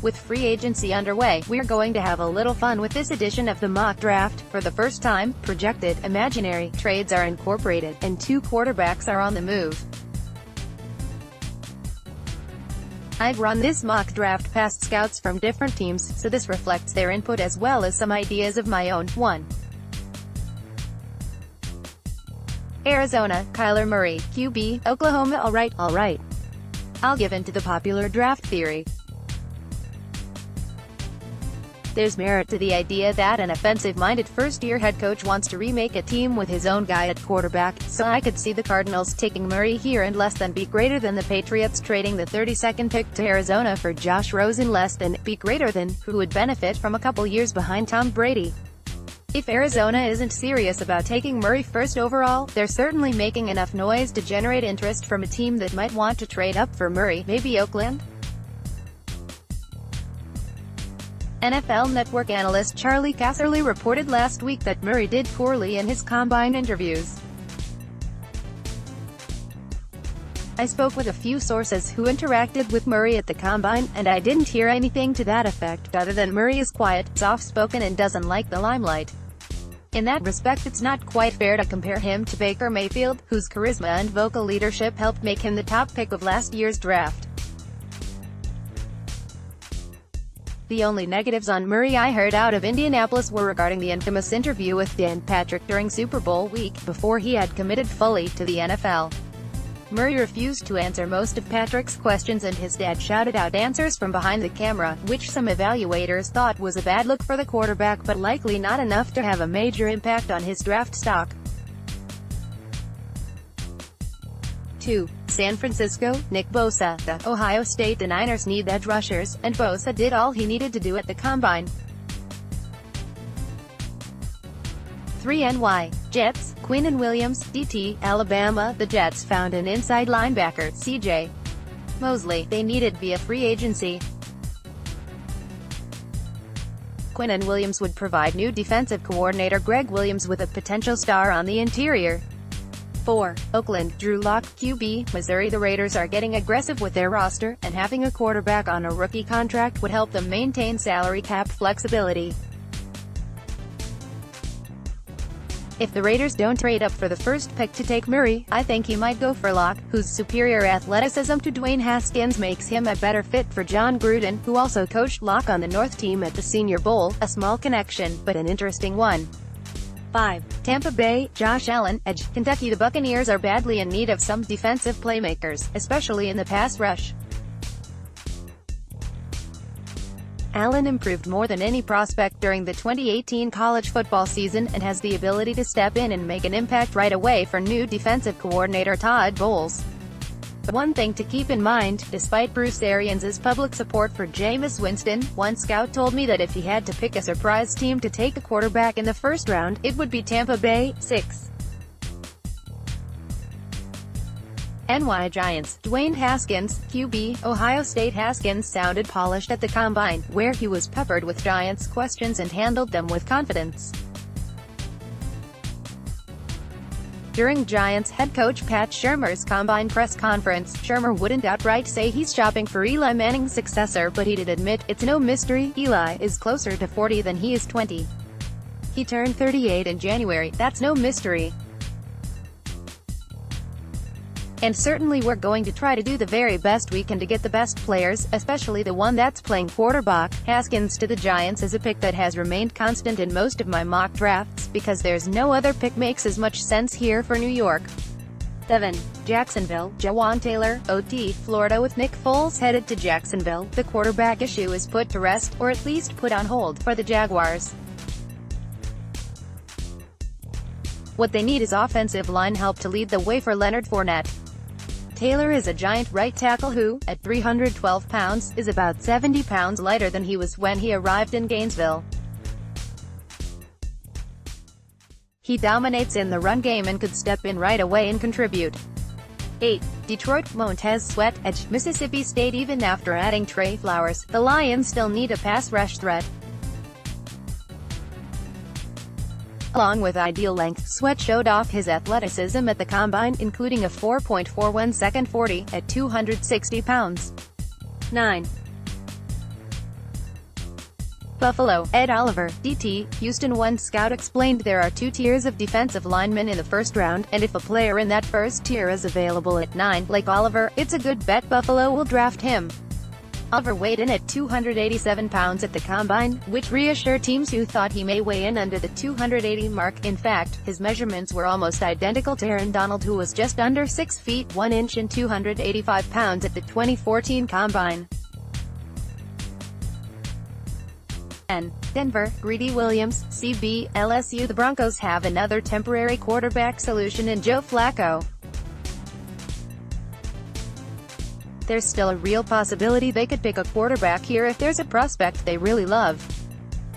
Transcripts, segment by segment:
With free agency underway, we're going to have a little fun with this edition of the mock draft. For the first time, projected, imaginary trades are incorporated, and 2 quarterbacks are on the move. I've run this mock draft past scouts from different teams, so this reflects their input as well as some ideas of my own. 1. Arizona, Kyler Murray, QB. Oklahoma. Alright. I'll give in to the popular draft theory. There's merit to the idea that an offensive-minded first-year head coach wants to remake a team with his own guy at quarterback, so I could see the Cardinals taking Murray here and less than be greater than the Patriots trading the 32nd pick to Arizona for Josh Rosen less than be greater than, who would benefit from a couple years behind Tom Brady. If Arizona isn't serious about taking Murray first overall, they're certainly making enough noise to generate interest from a team that might want to trade up for Murray, maybe Oakland? NFL Network analyst Charlie Casserly reported last week that Murray did poorly in his combine interviews. I spoke with a few sources who interacted with Murray at the combine, and I didn't hear anything to that effect, other than Murray is quiet, soft-spoken and doesn't like the limelight. In that respect, it's not quite fair to compare him to Baker Mayfield, whose charisma and vocal leadership helped make him the top pick of last year's draft. The only negatives on Murray I heard out of Indianapolis were regarding the infamous interview with Dan Patrick during Super Bowl week, before he had committed fully to the NFL. Murray refused to answer most of Patrick's questions and his dad shouted out answers from behind the camera, which some evaluators thought was a bad look for the quarterback but likely not enough to have a major impact on his draft stock. 2. San Francisco, Nick Bosa. The Ohio State Niners need edge rushers, and Bosa did all he needed to do at the combine. 3. NY Jets, Quinnen Williams, DT, Alabama. The Jets found an inside linebacker, CJ Mosley, they needed via free agency. Quinnen Williams would provide new defensive coordinator Greg Williams with a potential star on the interior. 4. Oakland, Drew Lock, QB, Missouri. The Raiders are getting aggressive with their roster, and having a quarterback on a rookie contract would help them maintain salary cap flexibility. If the Raiders don't trade up for the first pick to take Murray, I think he might go for Lock, whose superior athleticism to Dwayne Haskins makes him a better fit for John Gruden, who also coached Lock on the North team at the Senior Bowl, a small connection, but an interesting one. 5. Tampa Bay, Josh Allen, edge. Kentucky. The Buccaneers are badly in need of some defensive playmakers, especially in the pass rush. Allen improved more than any prospect during the 2018 college football season, and has the ability to step in and make an impact right away for new defensive coordinator Todd Bowles. But one thing to keep in mind, despite Bruce Arians' public support for Jameis Winston, one scout told me that if he had to pick a surprise team to take a quarterback in the first round, it would be Tampa Bay. 6. NY Giants, Dwayne Haskins, QB, Ohio State. Haskins sounded polished at the combine, where he was peppered with Giants questions and handled them with confidence. During Giants head coach Pat Shurmur's combine press conference, Shurmur wouldn't outright say he's shopping for Eli Manning's successor, but he did admit, "It's no mystery, Eli is closer to 40 than he is 20. He turned 38 in January, that's no mystery. And certainly we're going to try to do the very best we can to get the best players, especially the one that's playing quarterback." Haskins to the Giants is a pick that has remained constant in most of my mock drafts, because there's no other pick makes as much sense here for New York. 7. Jacksonville, Jawan Taylor, OT, Florida. With Nick Foles headed to Jacksonville, the quarterback issue is put to rest, or at least put on hold, for the Jaguars. What they need is offensive line help to lead the way for Leonard Fournette. Taylor is a giant right tackle who, at 312 pounds, is about 70 pounds lighter than he was when he arrived in Gainesville. He dominates in the run game and could step in right away and contribute. 8. Detroit, Montez Sweat, edge. Mississippi State. Even after adding Trey Flowers, the Lions still need a pass rush threat. Along with ideal length, Sweat showed off his athleticism at the combine, including a 4.41 second 40, at 260 pounds. 9. Buffalo, Ed Oliver, DT, Houston. One scout explained there are 2 tiers of defensive linemen in the first round, and if a player in that first tier is available at 9, like Oliver, it's a good bet Buffalo will draft him. Oliver weighed in at 287 pounds at the Combine, which reassured teams who thought he may weigh in under the 280 mark. In fact, his measurements were almost identical to Aaron Donald, who was just under 6 feet 1 inch and 285 pounds at the 2014 Combine. Denver, Greedy Williams, CB, LSU. The Broncos have another temporary quarterback solution in Joe Flacco. There's still a real possibility they could pick a quarterback here if there's a prospect they really love.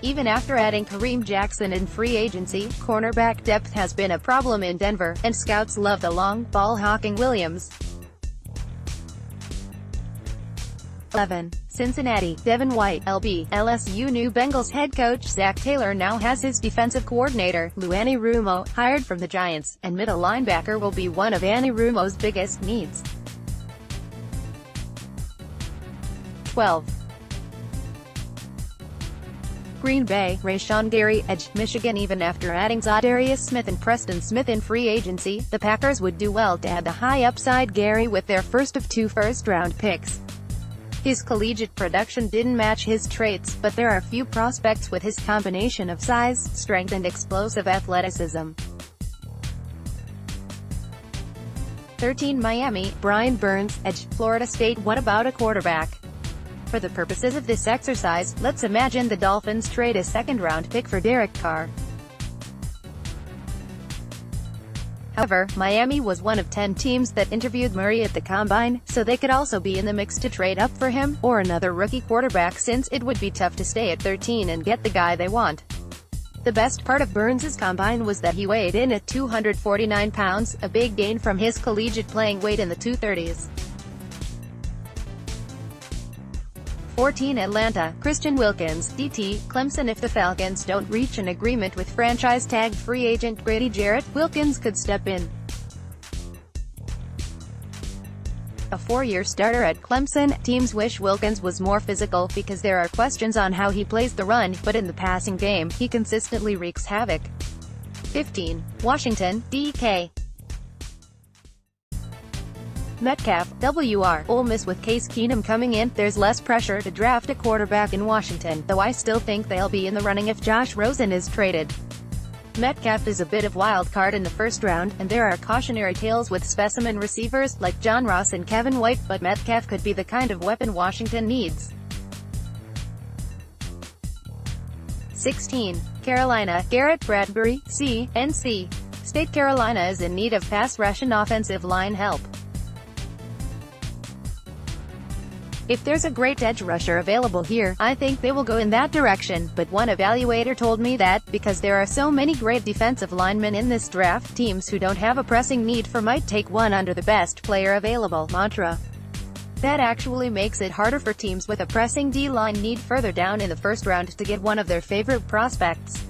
Even after adding Kareem Jackson in free agency, cornerback depth has been a problem in Denver, and scouts love the long, ball-hawking Williams. 11. Cincinnati, Devin White, LB, LSU. New Bengals head coach Zach Taylor now has his defensive coordinator, Lou Anarumo, hired from the Giants, and middle linebacker will be one of Anarumo's biggest needs. 12. Green Bay, Rashawn Gary, edge, Michigan. Even after adding Zadarius Smith and Preston Smith in free agency, the Packers would do well to add the high-upside Gary with their first of 2 first-round picks. His collegiate production didn't match his traits, but there are few prospects with his combination of size, strength and explosive athleticism. 13. Miami, Brian Burns, edge, Florida State. What about a quarterback? For the purposes of this exercise, let's imagine the Dolphins trade a second-round pick for Derek Carr. However, Miami was one of 10 teams that interviewed Murray at the Combine, so they could also be in the mix to trade up for him, or another rookie quarterback, since it would be tough to stay at 13 and get the guy they want. The best part of Burns' Combine was that he weighed in at 249 pounds, a big gain from his collegiate playing weight in the 230s. 14. Atlanta, Christian Wilkins, DT, Clemson. If the Falcons don't reach an agreement with franchise-tag free agent Grady Jarrett, Wilkins could step in. A 4-year starter at Clemson, teams wish Wilkins was more physical, because there are questions on how he plays the run, but in the passing game, he consistently wreaks havoc. 15. Washington, DK Metcalf, WR. Ole Miss. With Case Keenum coming in, there's less pressure to draft a quarterback in Washington, though I still think they'll be in the running if Josh Rosen is traded. Metcalf is a bit of wild card in the first round, and there are cautionary tales with specimen receivers, like John Ross and Kevin White, but Metcalf could be the kind of weapon Washington needs. 16. Carolina, Garrett Bradbury, NC State. Carolina is in need of pass rush and offensive line help. If there's a great edge rusher available here, I think they will go in that direction, but one evaluator told me that, because there are so many great defensive linemen in this draft, teams who don't have a pressing need for might take one under the best player available mantra. That actually makes it harder for teams with a pressing D-line need further down in the first round to get one of their favorite prospects.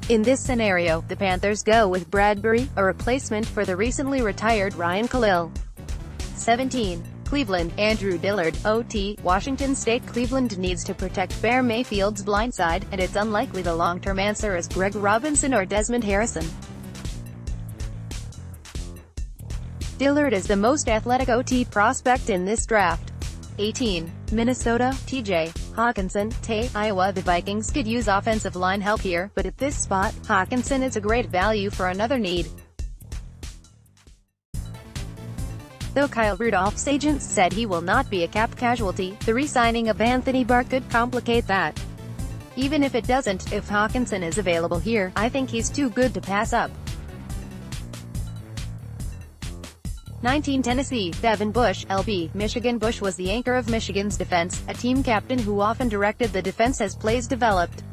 In this scenario, the Panthers go with Bradbury, a replacement for the recently retired Ryan Khalil. 17. Cleveland, Andrew Dillard, OT, Washington State. Cleveland needs to protect Bear Mayfield's blindside, and it's unlikely the long-term answer is Greg Robinson or Desmond Harrison. Dillard is the most athletic OT prospect in this draft. 18. Minnesota, TJ Hawkinson, Iowa. The Vikings could use offensive line help here, but at this spot, Hawkinson is a great value for another need. Though Kyle Rudolph's agents said he will not be a cap casualty, the re-signing of Anthony Barr could complicate that. Even if it doesn't, if Hawkinson is available here, I think he's too good to pass up. 19. Tennessee, Devin Bush, LB, Michigan. Bush was the anchor of Michigan's defense, a team captain who often directed the defense as plays developed.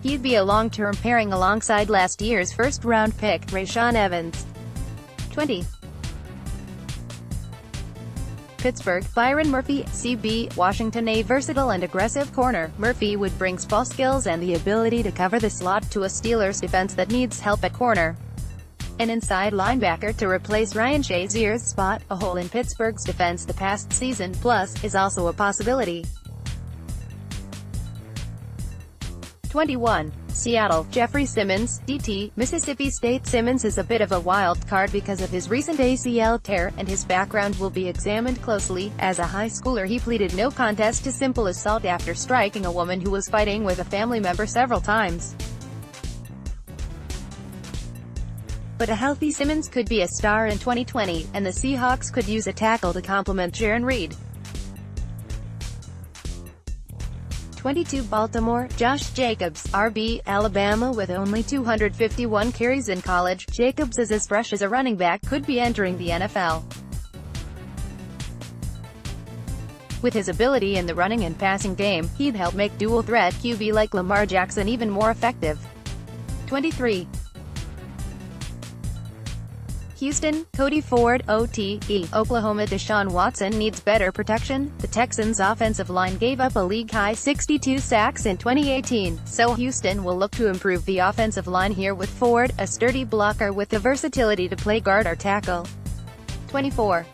He'd be a long-term pairing alongside last year's first-round pick, Rashaan Evans. 20. Pittsburgh, Byron Murphy, CB, Washington. A versatile and aggressive corner, Murphy would bring ball skills and the ability to cover the slot to a Steelers defense that needs help at corner. An inside linebacker to replace Ryan Shazier's spot, a hole in Pittsburgh's defense the past season, plus, is also a possibility. 21. Seattle, Jeffrey Simmons, DT, Mississippi State. Simmons is a bit of a wild card because of his recent ACL tear, and his background will be examined closely. As a high schooler he pleaded no contest to simple assault after striking a woman who was fighting with a family member several times. But a healthy Simmons could be a star in 2020, and the Seahawks could use a tackle to complement Jarran Reed. 22. Baltimore, Josh Jacobs, RB, Alabama. With only 251 carries in college, Jacobs is as fresh as a running back could be entering the NFL. With his ability in the running and passing game, he'd help make dual-threat QB like Lamar Jackson even more effective. 23. Houston, Cody Ford, OTE, Oklahoma. Deshaun Watson needs better protection. The Texans' offensive line gave up a league-high 62 sacks in 2018, so Houston will look to improve the offensive line here with Ford, a sturdy blocker with the versatility to play guard or tackle. 24.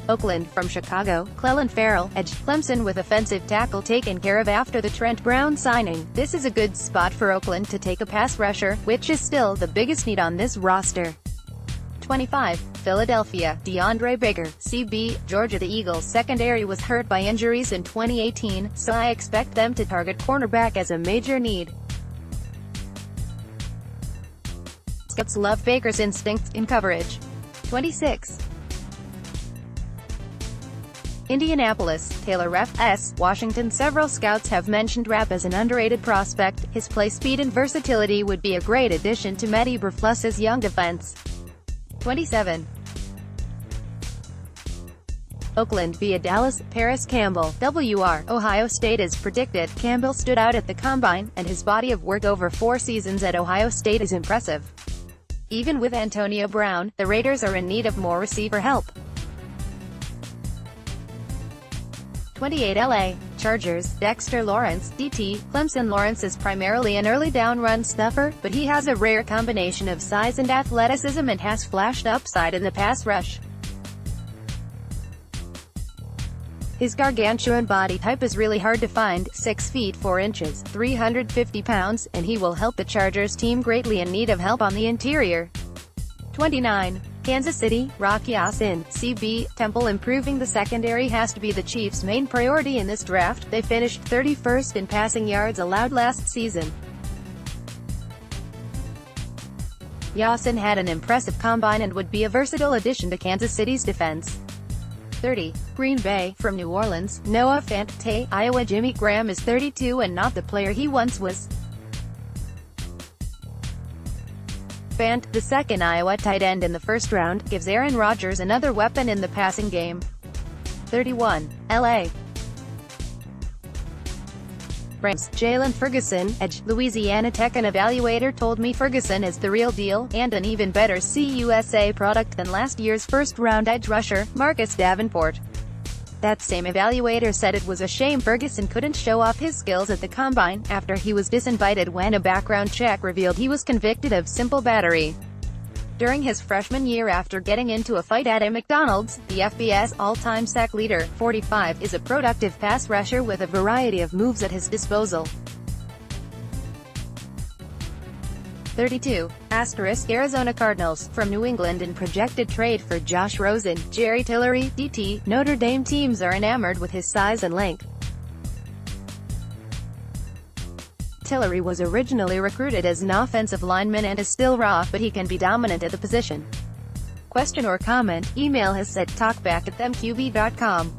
Oakland, from Chicago, Clelin Ferrell, edge. Clemson with offensive tackle taken care of after the Trent Brown signing. This is a good spot for Oakland to take a pass rusher, which is still the biggest need on this roster. 25. Philadelphia, DeAndre Baker, CB, Georgia. The Eagles' secondary was hurt by injuries in 2018, so I expect them to target cornerback as a major need. Scouts love Baker's instincts in coverage. 26. Indianapolis, Taylor Rep. Washington. Several scouts have mentioned Rapp as an underrated prospect. His play speed and versatility would be a great addition to Matt Eberflus's young defense. 27. Oakland via Dallas, Paris Campbell, WR. Ohio State. As predicted, Campbell stood out at the Combine, and his body of work over 4 seasons at Ohio State is impressive. Even with Antonio Brown, the Raiders are in need of more receiver help. 28. LA Chargers, Dexter Lawrence, DT, Clemson. Lawrence is primarily an early down run stuffer, but he has a rare combination of size and athleticism and has flashed upside in the pass rush. His gargantuan body type is really hard to find, 6 feet 4 inches, 350 pounds, and he will help the Chargers team greatly in need of help on the interior. 29. Kansas City, Rock Ya-Sin, CB, Temple. Improving the secondary has to be the Chiefs' main priority in this draft. They finished 31st in passing yards allowed last season. Ya-Sin had an impressive combine and would be a versatile addition to Kansas City's defense. 30. Green Bay, from New Orleans, Noah Fant, Iowa. Jimmy Graham is 32 and not the player he once was. Fant, the second Iowa tight end in the first round, gives Aaron Rodgers another weapon in the passing game. 31. LA Rams, Jalen Ferguson, edge. Louisiana Tech. An evaluator told me Ferguson is the real deal, and an even better CUSA product than last year's first-round edge rusher, Marcus Davenport. That same evaluator said it was a shame Ferguson couldn't show off his skills at the Combine, after he was disinvited when a background check revealed he was convicted of simple battery. During his freshman year after getting into a fight at a McDonald's, the FBS all-time sack leader, 45, is a productive pass rusher with a variety of moves at his disposal. 32. Arizona Cardinals, from New England. In projected trade for Josh Rosen, Jerry Tillery, DT, Notre Dame. Teams are enamored with his size and length. Tillery was originally recruited as an offensive lineman and is still raw, but he can be dominant at the position. Question or comment? Email us at talkback@themqb.com.